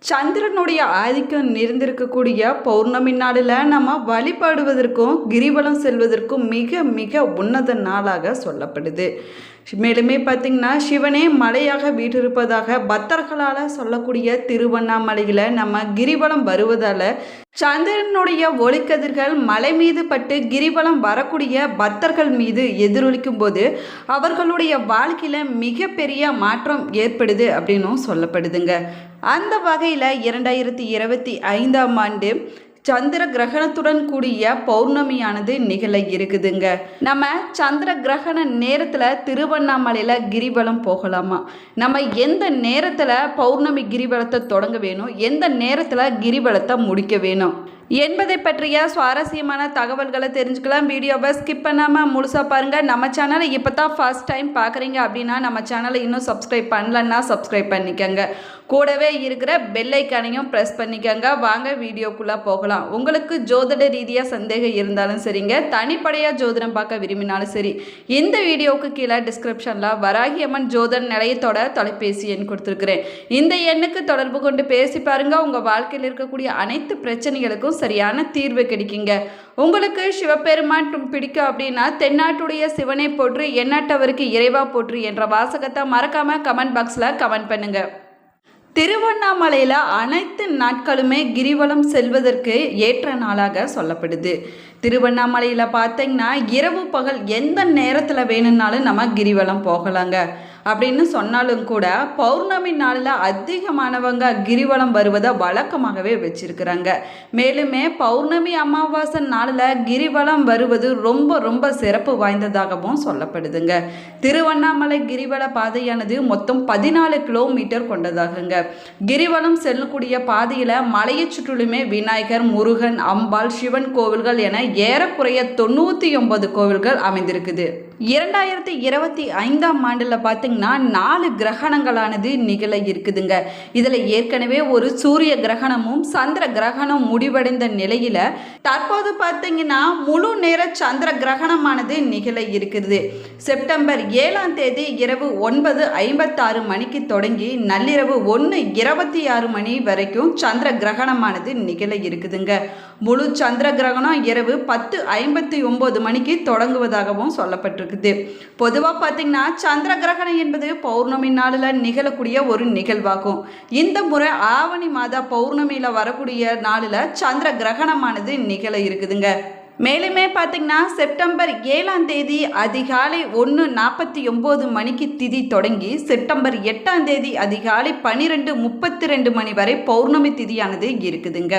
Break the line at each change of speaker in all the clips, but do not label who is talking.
சந்திரனுடைய ஆதிக்கம் நிறைந்திருக்கக்கூடிய பௌர்ணமி நாளில் நம்ம வழிபாடுவதற்கும் கிரிவலம் செல்வதற்கும் மிக மிக உன்னத நாளாக சொல்லப்படுது. மேலுமே பார்த்திங்கன்னா சிவனே மலையாக வீற்றிருப்பதாக பக்தர்களால் சொல்லக்கூடிய திருவண்ணாமலையில் நம்ம கிரிவலம் வருவதால் சந்திரனுடைய ஒளிக்கதிர்கள் மலை மீது பட்டு கிரிவலம் வரக்கூடிய பக்தர்கள் மீது எதிரொலிக்கும் போது அவர்களுடைய வாழ்க்கையில் மிகப்பெரிய மாற்றம் ஏற்படுது அப்படின்னும் சொல்லப்படுதுங்க. அந்த வகையில் 2025ஆம் ஆண்டு சந்திர கிரகணத்துடன் கூடிய பௌர்ணமியானது நிகழ இருக்குதுங்க. நம்ம சந்திர கிரகண நேரத்தில் திருவண்ணாமலையில் கிரிவலம் போகலாமா? நம்ம எந்த நேரத்தில் பௌர்ணமி கிரிவலத்தை தொடங்க வேணும், எந்த நேரத்தில் கிரிவலத்தை முடிக்க வேணும் என்பதை பற்றிய சுவாரஸ்யமான தகவல்களை தெரிஞ்சுக்கலாம். வீடியோவை ஸ்கிப் பண்ணாமல் முழுசாக பாருங்கள். நம்ம சேனலை இப்போ தான் ஃபர்ஸ்ட் டைம் பார்க்குறீங்க அப்படின்னா நம்ம சேனலை இன்னும் சப்ஸ்கிரைப் பண்ணலன்னா சப்ஸ்கிரைப் பண்ணிக்கோங்க. கூடவே இருக்கிற பெல் ஐக்கானையும் ப்ரெஸ் பண்ணிக்கோங்க. வாங்க வீடியோக்குள்ளே போகலாம். உங்களுக்கு ஜோதிட ரீதியாக சந்தேகம் இருந்தாலும் சரிங்க, தனிப்படையாக ஜோதிடம் பார்க்க விரும்பினாலும் சரி, இந்த வீடியோவுக்கு கீழே டிஸ்கிரிப்ஷனில் வராகி அம்மன் ஜோதிட நிலையத்தோட தொலைபேசி எண் கொடுத்துருக்குறேன். இந்த எண்ணுக்கு தொடர்பு கொண்டு பேசி பாருங்கள். உங்கள் வாழ்க்கையில் இருக்கக்கூடிய அனைத்து பிரச்சனைகளுக்கும் சரியான தீர்வு கிடைக்குங்க. உங்களுக்கு சிவபெருமான் பிடிக்கும் அப்படின்னா தென்னாட்டுடைய சிவனை போற்று, எந்நாட்டவருக்கு இறைவா போற்று என்ற வாசகத்தை மறக்காம கமெண்ட் பாக்ஸில் கமெண்ட் பண்ணுங்க. திருவண்ணாமலையில் அனைத்து நாட்களுமே கிரிவலம் செல்வதற்கு ஏற்ற நாளாக சொல்லப்படுது. திருவண்ணாமலையில் பார்த்தீங்கன்னா இரவு பகல் எந்த நேரத்தில் வேணும்னாலும் நம்ம கிரிவலம் போகலாங்க. அப்படின்னு சொன்னாலும் கூட பௌர்ணமி நாளில் அதிகமானவங்க கிரிவலம் வருவதை வழக்கமாகவே வச்சிருக்கிறாங்க. மேலுமே பௌர்ணமி அமாவாசை நாளில் கிரிவலம் வருவது ரொம்ப ரொம்ப சிறப்பு வாய்ந்ததாகவும் சொல்லப்படுதுங்க. திருவண்ணாமலை கிரிவல பாதையானது மொத்தம் 14 கிலோமீட்டர் கொண்டதாகுங்க. கிரிவலம் செல்லக்கூடிய பாதையில் மலையை சுற்றிலுமே விநாயகர், முருகன், அம்பாள், சிவன் கோவில்கள் என ஏறக்குறைய 99 கோவில்கள் அமைந்திருக்குது. 2025ஆம் ஆண்டில் பார்த்தீங்கன்னா 4 கிரகணங்களானது நிகழ இருக்குதுங்க. இதில் ஏற்கனவே ஒரு சூரிய கிரகணமும் சந்திர கிரகணம் முடிவடைந்த நிலையில் தற்போது பார்த்தீங்கன்னா முழு நேர சந்திர கிரகணமானது நிகழ இருக்குது. செப்டம்பர் 7ஆம் தேதி இரவு 9:56 மணிக்கு தொடங்கி நள்ளிரவு 1:26 மணி வரைக்கும் சந்திர கிரகணமானது நிகழ இருக்குதுங்க. முழு சந்திர கிரகணம் இரவு 10:59 மணிக்கு தொடங்குவதாகவும் சொல்லப்பட்டிருக்கு. பொதுவாக பார்த்தீங்கன்னா சந்திர கிரகணம் என்பது பௌர்ணமி நாளில் நிகழக்கூடிய ஒரு நிகழ்வாகும். இந்த முறை ஆவணி மாத பௌர்ணமியில் வரக்கூடிய நாளில் சந்திர கிரகணமானது நிகழ இருக்குதுங்க. மேலுமே பார்த்தீங்கன்னா செப்டம்பர் 7ஆம் தேதி அதிகாலை 1:49 மணிக்கு திதி தொடங்கி செப்டம்பர் 8ஆம் தேதி அதிகாலை 12:32 மணி வரை பௌர்ணமி திதியானது இருக்குதுங்க.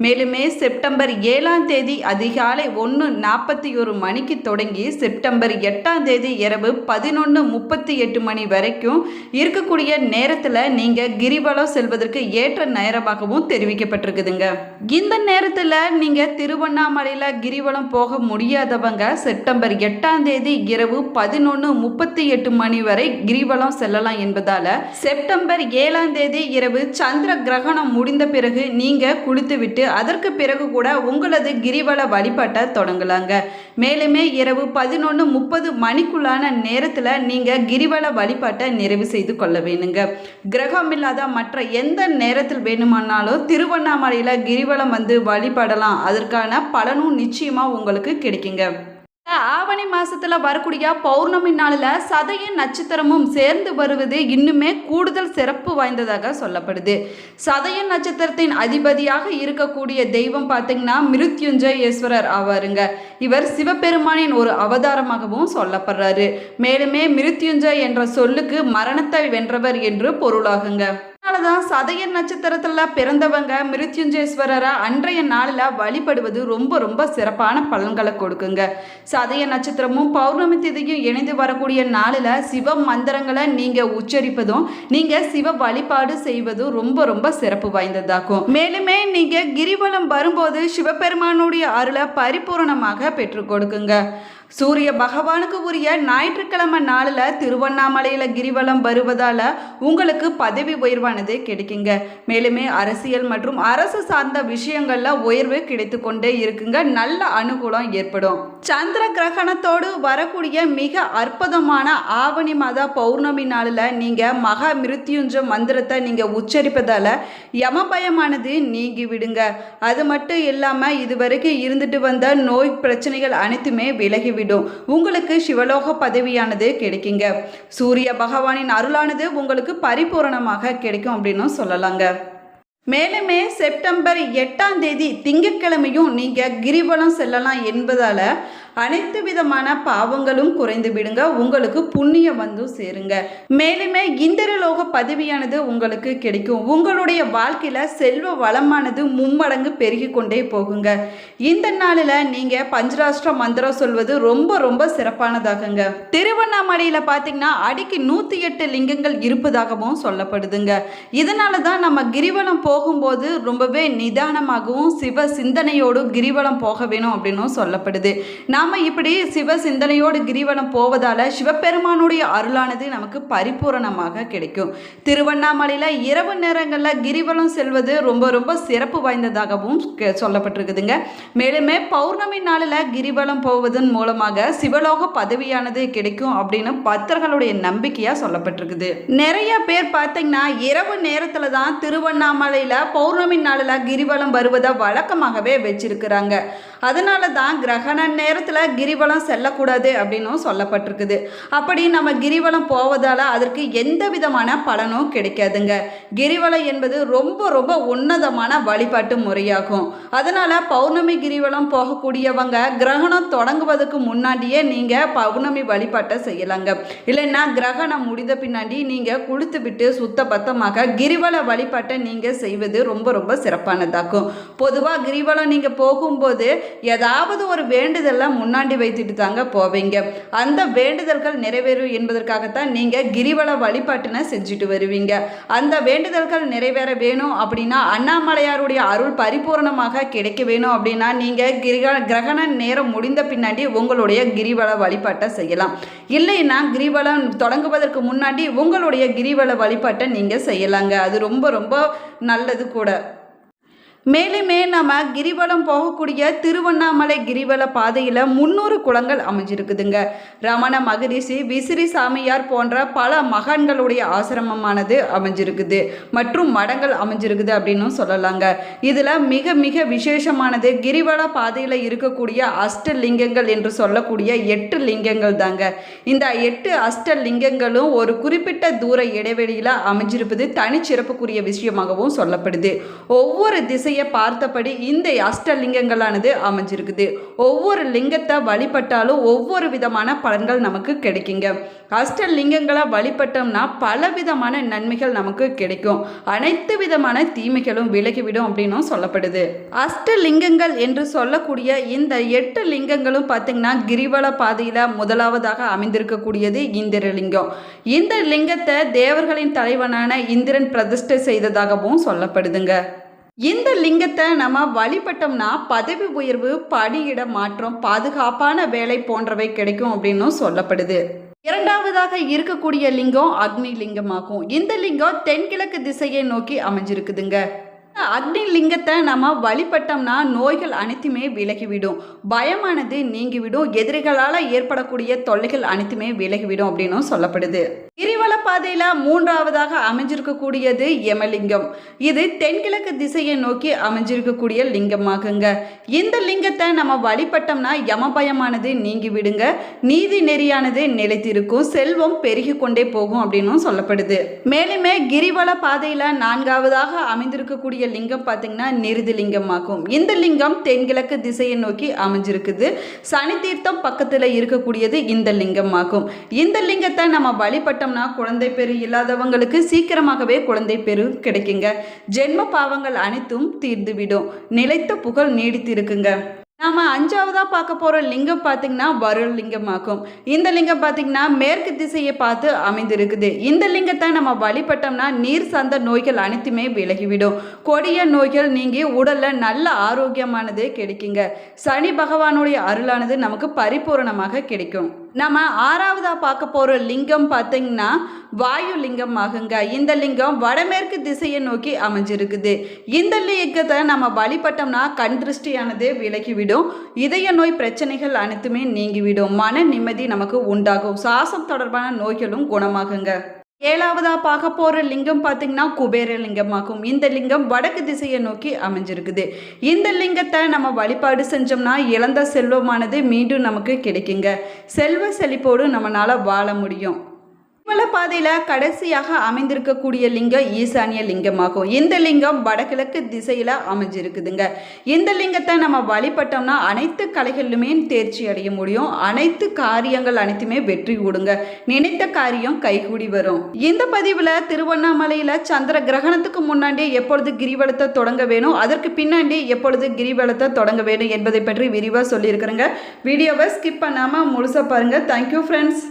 மேலுமே செப்டம்பர் 7ஆம் தேதி அதிகாலை 1:41 மணிக்கு தொடங்கி செப்டம்பர் 8ஆம் தேதி இரவு 11:38 மணி வரைக்கும் இருக்கக்கூடிய நேரத்தில் நீங்கள் கிரிவலம் செல்வதற்கு ஏற்ற நேரமாகவும் தெரிவிக்கப்பட்டிருக்குதுங்க. இந்த நேரத்தில் நீங்கள் திருவண்ணாமலையில் கிரிவலம் போக முடியாதவங்க செப்டம்பர் 8ஆம் தேதி இரவு 11:38 மணி வரை கிரிவலம் செல்லலாம் என்பதால் செப்டம்பர் 7ஆம் தேதி இரவு சந்திர கிரகணம் முடிந்த பிறகு நீங்கள் குளித்துவிட்டு அதற்கு பிறகு கூட உங்களது கிரிவல வழிபாட்டை தொடங்கலாங்க. மேலுமே இரவு 11:30 மணிக்குள்ளான நேரத்தில் நீங்கள் கிரிவல வழிபாட்டை நிறைவு செய்து கொள்ள வேணுங்க. கிரகம் இல்லாத மற்ற எந்த நேரத்தில் வேணுமானாலும் திருவண்ணாமலையில் கிரிவலம் வந்து வழிபடலாம். அதற்கான பலனும் நிச்சயமாக உங்களுக்கு கிடைக்குங்க. ஆவணி மாசத்தில் வரக்கூடிய பௌர்ணமி நாளில் சதய நட்சத்திரமும் சேர்ந்து வருவது இன்னுமே கூடுதல் சிறப்பு வாய்ந்ததாக சொல்லப்படுது. சதய நட்சத்திரத்தின் அதிபதியாக இருக்கக்கூடிய தெய்வம் பார்த்தீங்கன்னா மிருத்யுஞ்சயேஸ்வரர் ஆவாருங்க. இவர் சிவபெருமானின் ஒரு அவதாரமாகவும் சொல்லப்படுறாரு. மேலுமே மிருத்யுஞ்சய் என்ற சொல்லுக்கு மரணத்தை வென்றவர் என்று பொருளாகுங்க. அதனாலதான் சதய நட்சத்திரத்தில் பிறந்தவங்க மிருத்யுஞ்சேஸ்வரரை அன்றைய நாளில் வழிபடுவது ரொம்ப ரொம்ப சிறப்பான பலன்களை கொடுக்குங்க. சதய நட்சத்திரமும் பௌர்ணமி திதியும் இணைந்து வரக்கூடிய நாளில் சிவ மந்திரங்களை நீங்கள் உச்சரிப்பதும் நீங்கள் சிவ வழிபாடு செய்வதும் ரொம்ப ரொம்ப சிறப்பு வாய்ந்ததாகும். மேலுமே நீங்கள் கிரிவலம் வரும்போது சிவபெருமானுடைய அருளை பரிபூர்ணமாக பெற்றுக் கொடுக்குங்க. சூரிய பகவானுக்கு உரிய ஞாயிற்றுக்கிழமை நாளில் திருவண்ணாமலையில் கிரிவலம் வருவதால் உங்களுக்கு பதவி உயர்வானது கிடைக்குங்க. மேலுமே அரசியல் மற்றும் அரசு சார்ந்த விஷயங்களில் உயர்வு கிடைத்து கொண்டே இருக்குங்க. நல்ல அனுகூலம் ஏற்படும். சந்திர கிரகணத்தோடு வரக்கூடிய மிக அற்புதமான ஆவணி மாத பௌர்ணமி நாளில் நீங்கள் மகா மிருத்யுஞ்ச மந்திரத்தை நீங்கள் உச்சரிப்பதால் யமபயமானது நீங்கி விடுங்க. அது மட்டும் இல்லாமல் இதுவரைக்கும் இருந்துட்டு வந்த நோய் பிரச்சனைகள் அனைத்துமே விலகி உங்களுக்கு சிவலோக பதவியானது கிடைக்குங்க. சூரிய பகவானின் அருளானது உங்களுக்கு பரிபூரணமாக கிடைக்கும் அப்படின்னு சொல்லலாங்க. மேலுமே செப்டம்பர் 8ஆம் தேதி திங்கட்கிழமையும் நீங்கள் கிரிவலம் செல்லலாம் என்பதால் அனைத்து விதமான பாவங்களும் குறைந்து விடுங்க. உங்களுக்கு புண்ணியம் வந்து சேருங்க. மேலுமே இந்திரலோக பதவியானது உங்களுக்கு கிடைக்கும். உங்களுடைய வாழ்க்கையில் செல்வ வளமானது மும்மடங்கு பெருகி கொண்டே போகுங்க. இந்த நாளில் நீங்கள் பஞ்சராஷ்டிர மந்திரம் சொல்வது ரொம்ப ரொம்ப சிறப்பானதாகுங்க. திருவண்ணாமலையில் பார்த்தீங்கன்னா அடிக்கு 108 லிங்கங்கள் இருப்பதாகவும் சொல்லப்படுதுங்க. இதனால தான் நம்ம கிரிவலம் போகும்போது ரொம்பவே நிதானமாகவும் சிவ சிந்தனையோடு கிரிவலம் போக வேணும் அப்படின்னு சொல்லப்படுது. நாம் இப்படி சிவ சிந்தனையோடு கிரிவலம் போவதால் சிவபெருமானுடைய அருளானது நமக்கு பரிபூரணமாக கிடைக்கும். திருவண்ணாமலையில் இரவு நேரங்களில் கிரிவலம் செல்வது ரொம்ப ரொம்ப சிறப்பு வாய்ந்ததாகவும் சொல்லப்பட்டிருக்குதுங்க. மேலுமே பௌர்ணமி நாளில் கிரிவலம் போவதன் மூலமாக சிவலோக பதவியானது கிடைக்கும் அப்படின்னு பக்தர்களுடைய நம்பிக்கையாக சொல்லப்பட்டிருக்குது. நிறைய பேர் பார்த்தீங்கன்னா இரவு நேரத்தில் தான் திருவண்ணாமலையில் பௌர்ணமி நாளில் கிரிவலம் வருவதை வழக்கமாகவே வச்சிருக்கிறாங்க. அதனால தான் கிரகண நேரத்தில் கிரிவலம் செல்லக்கூடாது அப்படின்னும் சொல்லப்பட்டிருக்குது. அப்படி நம்ம கிரிவலம் போவதால் அதற்கு எந்த விதமான பலனும் கிடைக்காதுங்க. கிரிவலம் என்பது ரொம்ப ரொம்ப உன்னதமான வழிபாட்டு முறையாகும். அதனால் பௌர்ணமி கிரிவலம் போகக்கூடியவங்க கிரகணம் தொடங்குவதற்கு முன்னாடியே நீங்கள் பௌர்ணமி வழிபாட்டை செய்யலாங்க. இல்லைன்னா கிரகணம் முடிந்த பின்னாடி நீங்கள் குளித்து விட்டு சுத்த பத்தமாக கிரிவல வழிபாட்டை நீங்கள் செய்வது ரொம்ப ரொம்ப சிறப்பானதாகும். பொதுவாக கிரிவலம் நீங்கள் போகும்போது ஏதாவது ஒரு வேண்டுதலை முன்னாடி வைத்துட்டு தாங்க போவீங்க. அந்த வேண்டுதல்கள் நிறைவேறும் என்பதற்காகத்தான் நீங்கள் கிரிவல வழிபாட்டினை செஞ்சுட்டு வருவீங்க. அந்த வேண்டுதல்கள் நிறைவேற வேணும் அப்படின்னா அண்ணாமலையாருடைய அருள் பரிபூர்ணமாக கிடைக்க வேணும் அப்படின்னா நீங்கள் கிரகண நேரம் முடிந்த பின்னாடி உங்களுடைய கிரிவல வழிபாட்டை செய்யலாம். இல்லைன்னா கிரிவலம் தொடங்குவதற்கு முன்னாடி உங்களுடைய கிரிவல வழிபாட்டை நீங்கள் செய்யலாங்க. அது ரொம்ப ரொம்ப நல்லது கூட. மேலுமே நம்ம கிரிவலம் போகக்கூடிய திருவண்ணாமலை கிரிவல பாதையில் 300 குளங்கள் அமைஞ்சிருக்குதுங்க. ரமண மகரிஷி, விசிறி சாமியார் போன்ற பல மகான்களுடைய ஆசிரமமானது அமைஞ்சிருக்குது மற்றும் மடங்கள் அமைஞ்சிருக்குது அப்படின்னு சொல்லலாங்க. இதில் மிக மிக விசேஷமானது கிரிவல பாதையில் இருக்கக்கூடிய அஷ்டலிங்கங்கள் என்று சொல்லக்கூடிய 8 லிங்கங்கள் தாங்க. இந்த 8 அஷ்டலிங்கங்களும் ஒரு குறிப்பிட்ட தூர இடைவெளியில் அமைஞ்சிருப்பது தனிச்சிறப்புக்குரிய விஷயமாகவும் சொல்லப்படுது. ஒவ்வொரு திசையை பார்த்தபடி இந்த அஷ்டலிங்கங்களானது அமைஞ்சிருக்குது. ஒவ்வொரு லிங்கத்தை வழிபட்டாலும் ஒவ்வொரு விதமான பலன்கள் நமக்கு கிடைக்குங்க. அஷ்டலிங்கங்களை வழிபட்டோம்னா பல விதமான நன்மைகள் நமக்கு கிடைக்கும். அனைத்து விதமான தீமைகளும் விலகிவிடும் அப்படின்னும் சொல்லப்படுது. அஷ்டலிங்கங்கள் என்று சொல்லக்கூடிய இந்த 8 லிங்கங்களும் பார்த்தீங்கன்னா கிரிவல பாதையில் முதலாவதாக அமைந்திருக்கக்கூடியது இந்திரலிங்கம். இந்த லிங்கத்தை தேவர்களின் தலைவனான இந்திரன் பிரதிஷ்டை செய்ததாகவும் சொல்லப்படுதுங்க. இந்த லிங்கத்தை நம்ம வழிபட்டோம்னா பதவி உயர்வு, பணியிட மாற்றம், பாதுகாப்பான வேலை போன்றவை கிடைக்கும் அப்படின்னு சொல்லப்படுது. இரண்டாவதாக இருக்கக்கூடிய லிங்கம் அக்னி லிங்கமாகும். இந்த லிங்கம் தென்கிழக்கு திசையை நோக்கி அமைஞ்சிருக்குதுங்க. அக்னி லிங்கத்தை நம்ம வழிபட்டோம்னா நோய்கள் அனைத்துமே விலகிவிடும், பயமானது நீங்கிவிடும், எதிரிகளால் ஏற்படக்கூடிய தொல்லைகள் அனைத்துமே விலகிவிடும் அப்படின்னு சொல்லப்படுது. கிரிவல பாதையில் 3ஆவதாக அமைஞ்சிருக்கக்கூடியது யமலிங்கம். இது தென்கிழக்கு திசையை நோக்கி அமைஞ்சிருக்கக்கூடிய லிங்கமாகுங்க. இந்த லிங்கத்தை நம்ம வழிபட்டோம்னா யமபயமானது நீங்கிவிடுங்க, நீதி நெறியானது நிலைத்திருக்கும், செல்வம் பெருகி கொண்டே போகும் அப்படின்னு சொல்லப்படுது. மேலுமே கிரிவல பாதையில் 4ஆவதாக அமைந்திருக்கக்கூடிய லிங்கம் பார்த்தீங்கன்னா நிருதி லிங்கமாகும். இந்த லிங்கம் தென்கிழக்கு திசையை நோக்கி அமைஞ்சிருக்குது. சனி தீர்த்தம் பக்கத்தில் இருக்கக்கூடியது இந்த லிங்கமாகும். இந்த லிங்கத்தை நம்ம வழிபட்டோம்னா குழந்தை பேரு இல்லாதவங்களுக்கு சீக்கிரமாகவே குழந்தை பேரு கிடைக்குங்க. ஜென்ம பாவங்கள் அனைத்தும் தீர்ந்துவிடும், நிலைத்த புகழ் நீடித்து இருக்குங்க. நாம அஞ்சாவதா பார்க்க போற லிங்கம் பார்த்தீங்கன்னா வருள் லிங்கமாகும். இந்த லிங்கம் பார்த்தீங்கன்னா மேற்கு திசையை பார்த்து அமைந்திருக்குது. இந்த லிங்கத்தை நம்ம வழிபட்டோம்னா நீர் சார்ந்த நோய்கள் அனைத்துமே விலகிவிடும். கொடிய நோய்கள் நீங்கி உடல்ல நல்ல ஆரோக்கியமானது கிடைக்குங்க. சனி பகவானுடைய அருளானது நமக்கு பரிபூரணமாக கிடைக்கும். நம்ம ஆறாவதா பார்க்க போற லிங்கம் பார்த்தீங்கன்னா வாயு லிங்கம் ஆகுங்க. இந்த லிங்கம் வடமேற்கு திசையை நோக்கி அமைஞ்சிருக்குது. இந்த லிங்கத்தை நம்ம வழிபட்டோம்னா கண் திருஷ்டியானது விலகிவிடும். இதய நோய் பிரச்சனைகள் அனைத்துமே நீங்கிவிடும். மன நிம்மதி நமக்கு உண்டாகும். சுவாசம் தொடர்பான நோய்களும் குணமாகுங்க. ஏழாவதா பார்க்க போற லிங்கம் பார்த்தீங்கன்னா குபேர லிங்கமாகும். இந்த லிங்கம் வடக்கு திசையை நோக்கி அமைஞ்சிருக்குது. இந்த லிங்கத்தை நம்ம வழிபாடு செஞ்சோம்னா இழந்த செல்வமானது மீண்டும் நமக்கு கிடைக்குங்க. செல்வ செழிப்போடு நம்மளால வாழ முடியும். பாதையில் கடைசியாக அமைந்திருக்கக்கூடிய லிங்கம் ஈசானிய லிங்கமாகும். இந்த லிங்கம் வடகிழக்கு திசையில் அமைஞ்சிருக்குதுங்க. இந்த லிங்கத்தை நம்ம வழிபட்டோம்னா அனைத்து கலைகளிலுமே தேர்ச்சி அடைய முடியும். அனைத்து காரியங்கள் அனைத்துமே வெற்றி கூடுங்க. நினைத்த காரியம் கைகூடி வரும். இந்த பதிவில் திருவண்ணாமலையில் சந்திர கிரகணத்துக்கு முன்னாடி எப்பொழுது கிரிவலத்தை தொடங்க வேணும், அதற்கு பின்னாடி எப்பொழுது கிரிவலத்தை தொடங்க வேணும் என்பதை பற்றி விரிவாக சொல்லியிருக்கிறேங்க. வீடியோவை ஸ்கிப் பண்ணாமல் முழுசாக பாருங்கள். Thank you friends.